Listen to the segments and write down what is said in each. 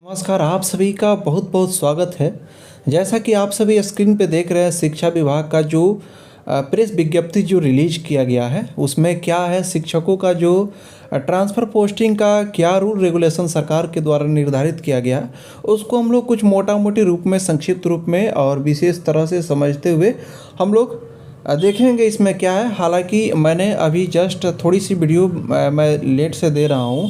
नमस्कार, आप सभी का बहुत बहुत स्वागत है। जैसा कि आप सभी स्क्रीन पे देख रहे हैं, शिक्षा विभाग का जो प्रेस विज्ञप्ति जो रिलीज किया गया है, उसमें क्या है, शिक्षकों का जो ट्रांसफ़र पोस्टिंग का क्या रूल रेगुलेशन सरकार के द्वारा निर्धारित किया गया है, उसको हम लोग कुछ मोटा मोटी रूप में, संक्षिप्त रूप में और विशेष तरह से समझते हुए हम लोग देखेंगे इसमें क्या है। हालांकि मैंने अभी जस्ट थोड़ी सी वीडियो मैं लेट से दे रहा हूँ,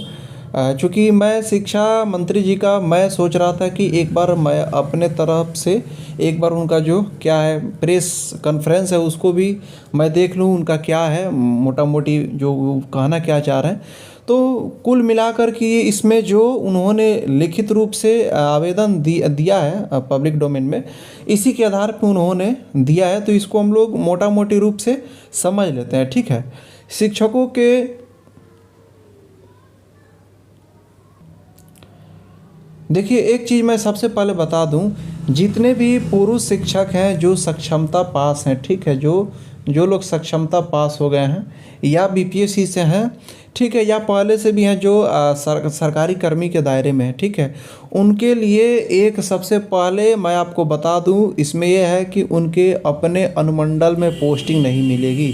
चूँकि मैं शिक्षा मंत्री जी का मैं सोच रहा था कि एक बार मैं अपने तरफ से एक बार उनका जो क्या है प्रेस कॉन्फ्रेंस है उसको भी मैं देख लूँ, उनका क्या है मोटा मोटी जो वो कहना क्या चाह रहे हैं। तो कुल मिलाकर कि इसमें जो उन्होंने लिखित रूप से आवेदन दिया है पब्लिक डोमेन में, इसी के आधार पर उन्होंने दिया है। तो इसको हम लोग मोटा मोटी रूप से समझ लेते हैं, ठीक है। शिक्षकों के देखिए, एक चीज़ मैं सबसे पहले बता दूं, जितने भी पुरुष शिक्षक हैं जो सक्षमता पास हैं, ठीक है, जो जो लोग सक्षमता पास हो गए हैं या बीपीएससी से हैं, ठीक है, या पहले से भी हैं जो सरकारी कर्मी के दायरे में है, ठीक है, उनके लिए एक सबसे पहले मैं आपको बता दूं, इसमें यह है कि उनके अपने अनुमंडल में पोस्टिंग नहीं मिलेगी।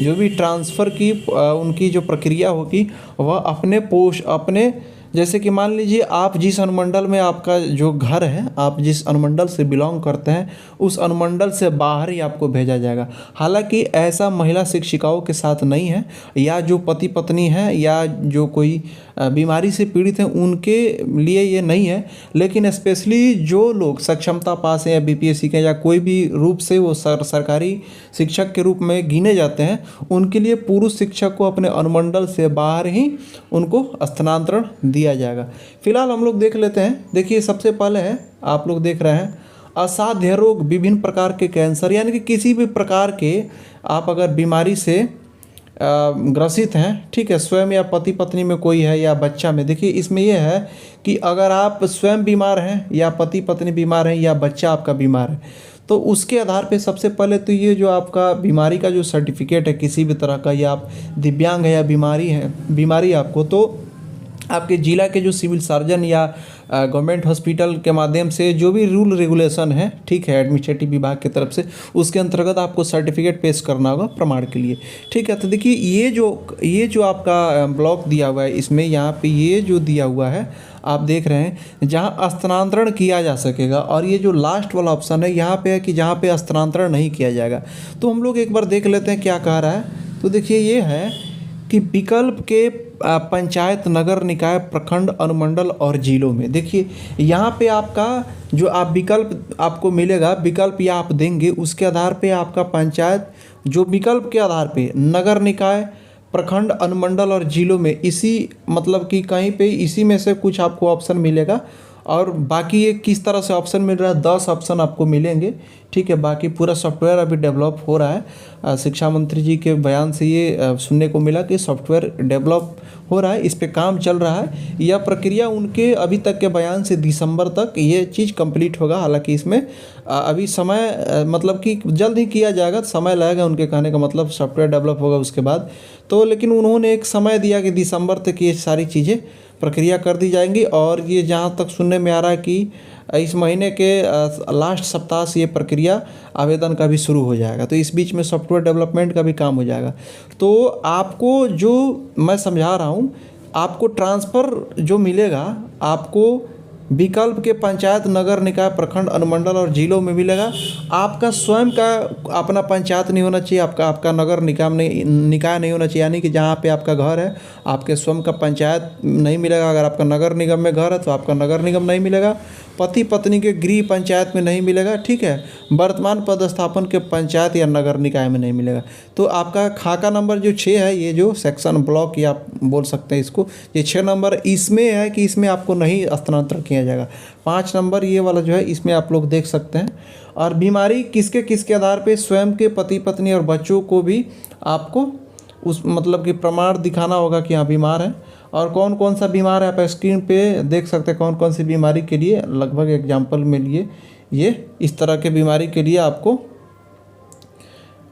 जो भी ट्रांसफ़र की उनकी जो प्रक्रिया होगी वह अपने जैसे कि मान लीजिए आप जिस अनुमंडल में आपका जो घर है, आप जिस अनुमंडल से बिलोंग करते हैं, उस अनुमंडल से बाहर ही आपको भेजा जाएगा। हालांकि ऐसा महिला शिक्षिकाओं के साथ नहीं है, या जो पति पत्नी हैं या जो कोई बीमारी से पीड़ित हैं उनके लिए ये नहीं है। लेकिन स्पेशली जो लोग सक्षमता पास हैं या बीपीएससी के या कोई भी रूप से वो सरकारी शिक्षक के रूप में गिने जाते हैं, उनके लिए पुरुष शिक्षक को अपने अनुमंडल से बाहर ही उनको स्थानांतरण दिया जाएगा। फिलहाल हम लोग देख लेते हैं। देखिए, सबसे पहले है, आप लोग देख रहे हैं, असाध्य रोग, विभिन्न प्रकार के कैंसर, यानी कि किसी भी प्रकार के आप अगर बीमारी से ग्रसित हैं, ठीक है, स्वयं या पति पत्नी में कोई है या बच्चा में। देखिए, इसमें यह है कि अगर आप स्वयं बीमार हैं या पति पत्नी बीमार हैं या बच्चा आपका बीमार है, तो उसके आधार पे सबसे पहले तो ये जो आपका बीमारी का जो सर्टिफिकेट है किसी भी तरह का, या आप दिव्यांग है या बीमारी आपको, तो आपके ज़िला के जो सिविल सर्जन या गवर्नमेंट हॉस्पिटल के माध्यम से जो भी रूल रेगुलेशन है, ठीक है, एडमिनिस्ट्रेटिव विभाग की तरफ से, उसके अंतर्गत आपको सर्टिफिकेट पेश करना होगा प्रमाण के लिए, ठीक है। तो देखिए, ये जो आपका ब्लॉक दिया हुआ है, इसमें यहाँ पे ये जो दिया हुआ है आप देख रहे हैं, जहाँ स्थानांतरण किया जा सकेगा, और ये जो लास्ट वाला ऑप्शन है यहाँ पे है कि जहाँ पे स्थानांतरण नहीं किया जाएगा। तो हम लोग एक बार देख लेते हैं क्या कह रहा है। तो देखिए, ये है कि विकल्प के पंचायत, नगर निकाय, प्रखंड, अनुमंडल और जिलों में। देखिए, यहाँ पे आपका जो आप विकल्प आपको मिलेगा, विकल्प या आप देंगे, उसके आधार पे आपका पंचायत जो विकल्प के आधार पे नगर निकाय, प्रखंड, अनुमंडल और जिलों में, इसी मतलब कि कहीं पे इसी में से कुछ आपको ऑप्शन मिलेगा। और बाकी ये किस तरह से ऑप्शन मिल रहा है, 10 ऑप्शन आपको मिलेंगे, ठीक है। बाकी पूरा सॉफ्टवेयर अभी डेवलप हो रहा है। शिक्षा मंत्री जी के बयान से ये सुनने को मिला कि सॉफ्टवेयर डेवलप हो रहा है, इस पे काम चल रहा है। यह प्रक्रिया उनके अभी तक के बयान से दिसंबर तक ये चीज़ कंप्लीट होगा। हालांकि इसमें अभी समय मतलब कि जल्द ही किया जाएगा, समय लगेगा, उनके कहने का मतलब सॉफ्टवेयर डेवलप होगा उसके बाद। तो लेकिन उन्होंने एक समय दिया कि दिसंबर तक ये सारी चीज़ें प्रक्रिया कर दी जाएंगी। और ये जहाँ तक सुनने में आ रहा है कि इस महीने के लास्ट सप्ताह से ये प्रक्रिया आवेदन का भी शुरू हो जाएगा। तो इस बीच में सॉफ्टवेयर डेवलपमेंट का भी काम हो जाएगा। तो आपको जो मैं समझा रहा हूँ, आपको ट्रांसफ़र जो मिलेगा, आपको विकल्प के पंचायत, नगर निकाय, प्रखंड, अनुमंडल और जिलों में मिलेगा। आपका स्वयं का अपना पंचायत नहीं होना चाहिए, आपका नगर निकाय नहीं होना चाहिए, यानी कि जहाँ पे आपका घर है आपके स्वयं का पंचायत नहीं मिलेगा। अगर आपका नगर निगम में घर है तो आपका नगर निगम नहीं मिलेगा। पति पत्नी के गृह पंचायत में नहीं मिलेगा, ठीक है। वर्तमान पदस्थापन के पंचायत या नगर निकाय में नहीं मिलेगा। तो आपका खाका नंबर जो 6 है, ये जो सेक्शन ब्लॉक या आप बोल सकते हैं इसको, ये 6 नंबर इसमें है कि इसमें आपको नहीं स्थानांतरण किया जाएगा। 5 नंबर ये वाला जो है, इसमें आप लोग देख सकते हैं। और बीमारी किसके किसके आधार पे, स्वयं के पति पत्नी और बच्चों को भी आपको उस मतलब कि प्रमाण दिखाना होगा कि हाँ बीमार है। और कौन कौन सा बीमार है आप स्क्रीन पे देख सकते हैं, कौन कौन सी बीमारी के लिए, लगभग एग्जाम्पल में लिए ये इस तरह के बीमारी के लिए आपको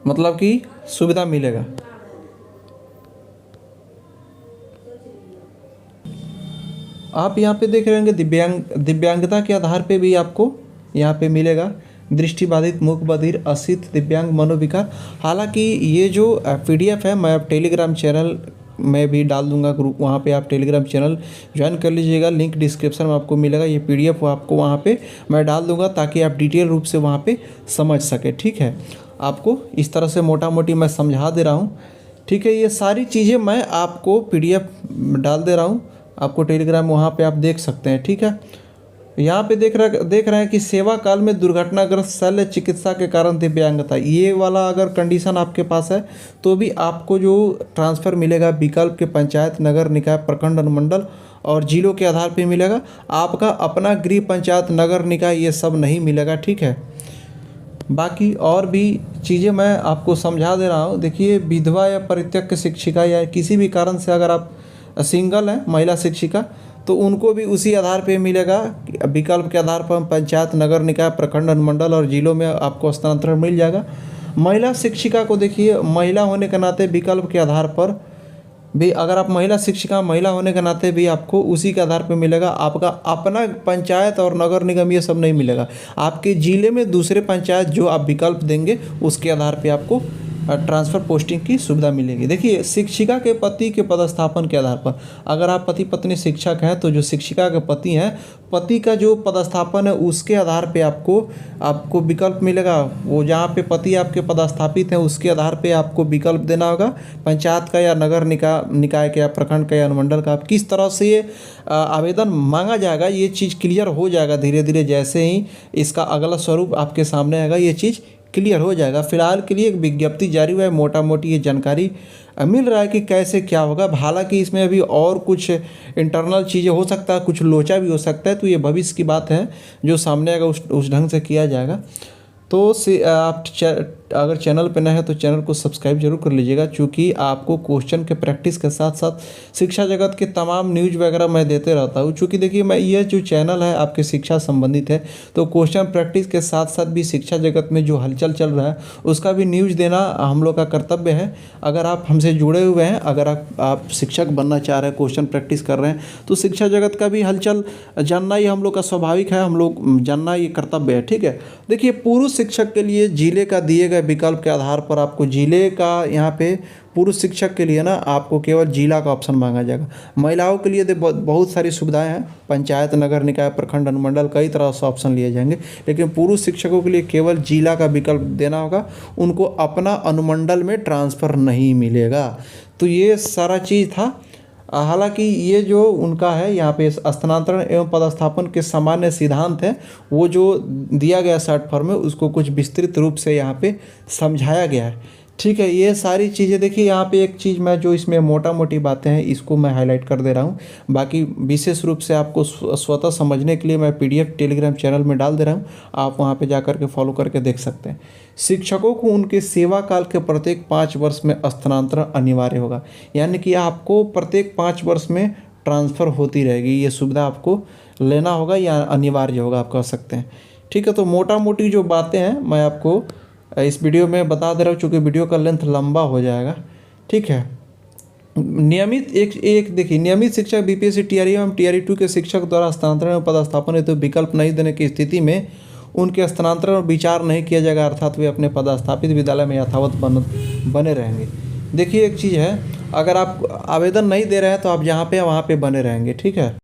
मतलब कि सुविधा मिलेगा। आप यहाँ पे देख रहे होंगे दिव्यांगता के आधार पे भी आपको यहाँ पे मिलेगा दृष्टिबाधित, मूक बधिर, असित, दिव्यांग, मनोविकार। हालांकि ये जो PDF है मैं अब टेलीग्राम चैनल में भी डाल दूंगा ग्रुप, वहाँ पे आप टेलीग्राम चैनल ज्वाइन कर लीजिएगा, लिंक डिस्क्रिप्शन में आपको मिलेगा। ये PDF आपको वहाँ पे मैं डाल दूंगा ताकि आप डिटेल रूप से वहाँ पे समझ सके। ठीक है, आपको इस तरह से मोटा मोटी मैं समझा दे रहा हूँ। ठीक है, ये सारी चीज़ें मैं आपको PDF डाल दे रहा हूँ, आपको टेलीग्राम वहाँ पे आप देख सकते हैं। ठीक है, यहाँ पे देख रहे हैं कि सेवा काल में दुर्घटनाग्रस्त शल्य चिकित्सा के कारण दिव्यांगता, ये वाला अगर कंडीशन आपके पास है तो भी आपको जो ट्रांसफ़र मिलेगा विकल्प के पंचायत, नगर निकाय, प्रखंड, अनुमंडल और जिलों के आधार पे मिलेगा। आपका अपना गृह पंचायत, नगर निकाय ये सब नहीं मिलेगा। ठीक है, बाकी और भी चीज़ें मैं आपको समझा दे रहा हूँ। देखिए, विधवा या परित्यक्त शिक्षिका या किसी भी कारण से अगर आप सिंगल हैं, महिला शिक्षिका, तो उनको भी उसी आधार पे मिलेगा। विकल्प के आधार पर पंचायत, नगर निकाय, प्रखंड, अनुमंडल और जिलों में आपको स्थानांतरण मिल जाएगा। महिला शिक्षिका को देखिए, महिला होने के नाते विकल्प के आधार पर भी, अगर आप महिला शिक्षिका महिला होने के नाते भी आपको उसी के आधार पर मिलेगा। आपका अपना पंचायत और नगर निगम ये सब नहीं मिलेगा। आपके ज़िले में दूसरे पंचायत जो आप विकल्प देंगे उसके आधार पे आपको ट्रांसफ़र पोस्टिंग की सुविधा मिलेगी। देखिए, शिक्षिका के पति के पदस्थापन के आधार पर, अगर आप पति पत्नी शिक्षक हैं तो जो शिक्षिका के पति हैं, पति का जो पदस्थापन है उसके आधार पे आपको विकल्प मिलेगा। वो जहाँ पे पति आपके पदस्थापित हैं उसके आधार पे आपको विकल्प देना होगा। पंचायत का या नगर निकाय का या प्रखंड का या अनुमंडल का, आप किस तरह से ये आवेदन मांगा जाएगा ये चीज़ क्लियर हो जाएगा धीरे धीरे। जैसे ही इसका अगला स्वरूप आपके सामने आएगा ये चीज़ क्लियर हो जाएगा। फिलहाल के लिए एक विज्ञप्ति जारी हुआ है, मोटा मोटी ये जानकारी मिल रहा है कि कैसे क्या होगा। हालांकि इसमें अभी और कुछ इंटरनल चीज़ें हो सकता है, कुछ लोचा भी हो सकता है, तो ये भविष्य की बात है, जो सामने आएगा उस ढंग से किया जाएगा। तो आप अगर चैनल पे नए हैं तो चैनल को सब्सक्राइब जरूर कर लीजिएगा, क्योंकि आपको क्वेश्चन के प्रैक्टिस के साथ साथ शिक्षा जगत के तमाम न्यूज़ वगैरह मैं देते रहता हूँ। क्योंकि देखिए, मैं ये जो चैनल है आपके शिक्षा संबंधित है, तो क्वेश्चन प्रैक्टिस के साथ साथ भी शिक्षा जगत में जो हलचल चल रहा है उसका भी न्यूज़ देना हम लोग का कर्तव्य है। अगर आप हमसे जुड़े हुए हैं, अगर आप शिक्षक बनना चाह रहे हैं, क्वेश्चन प्रैक्टिस कर रहे हैं, तो शिक्षा जगत का भी हलचल जानना ही हम लोग का स्वाभाविक है, हम लोग जानना ये कर्तव्य है। ठीक है, देखिए, पुरुष शिक्षक के लिए जिले का दिए गए विकल्प के आधार पर आपको जिले का, यहाँ पे पुरुष शिक्षक के लिए ना आपको केवल जिला का ऑप्शन मांगा जाएगा। महिलाओं के लिए बहुत सारी सुविधाएं हैं, पंचायत, नगर निकाय, प्रखंड, अनुमंडल, कई तरह से ऑप्शन लिए जाएंगे, लेकिन पुरुष शिक्षकों के लिए केवल जिला का विकल्प देना होगा। उनको अपना अनुमंडल में ट्रांसफ़र नहीं मिलेगा। तो ये सारा चीज़ था। हालांकि ये जो उनका है यहाँ पे स्थानांतरण एवं पदस्थापन के सामान्य सिद्धांत हैं, वो जो दिया गया शॉर्ट फॉर्म में उसको कुछ विस्तृत रूप से यहाँ पे समझाया गया है। ठीक है, ये सारी चीज़ें देखिए, यहाँ पे एक चीज़ मैं जो इसमें मोटा मोटी बातें हैं इसको मैं हाईलाइट कर दे रहा हूँ। बाकी विशेष रूप से आपको स्वतः समझने के लिए मैं PDF टेलीग्राम चैनल में डाल दे रहा हूँ, आप वहाँ पे जा कर के फॉलो करके देख सकते हैं। शिक्षकों को उनके सेवा काल के प्रत्येक 5 वर्ष में स्थानांतरण अनिवार्य होगा, यानी कि आपको प्रत्येक 5 वर्ष में ट्रांसफ़र होती रहेगी। ये सुविधा आपको लेना होगा या अनिवार्य होगा, आप कह सकते हैं। ठीक है, तो मोटा मोटी जो बातें हैं मैं आपको इस वीडियो में बता दे रहा हूँ, चूँकि वीडियो का लेंथ लंबा हो जाएगा। ठीक है, नियमित देखिए, नियमित शिक्षक BPSC TRE एवं TRE 2 के शिक्षक द्वारा स्थानांतरण एवं पदस्थापन हेतु विकल्प नहीं देने की स्थिति में उनके स्थानांतरण और विचार नहीं किया जाएगा, अर्थात वे अपने पदस्थापित विद्यालय में यथावत बने रहेंगे। देखिए, एक चीज़ है, अगर आप आवेदन नहीं दे रहे हैं तो आप जहाँ पे वहाँ पे बने रहेंगे। ठीक है।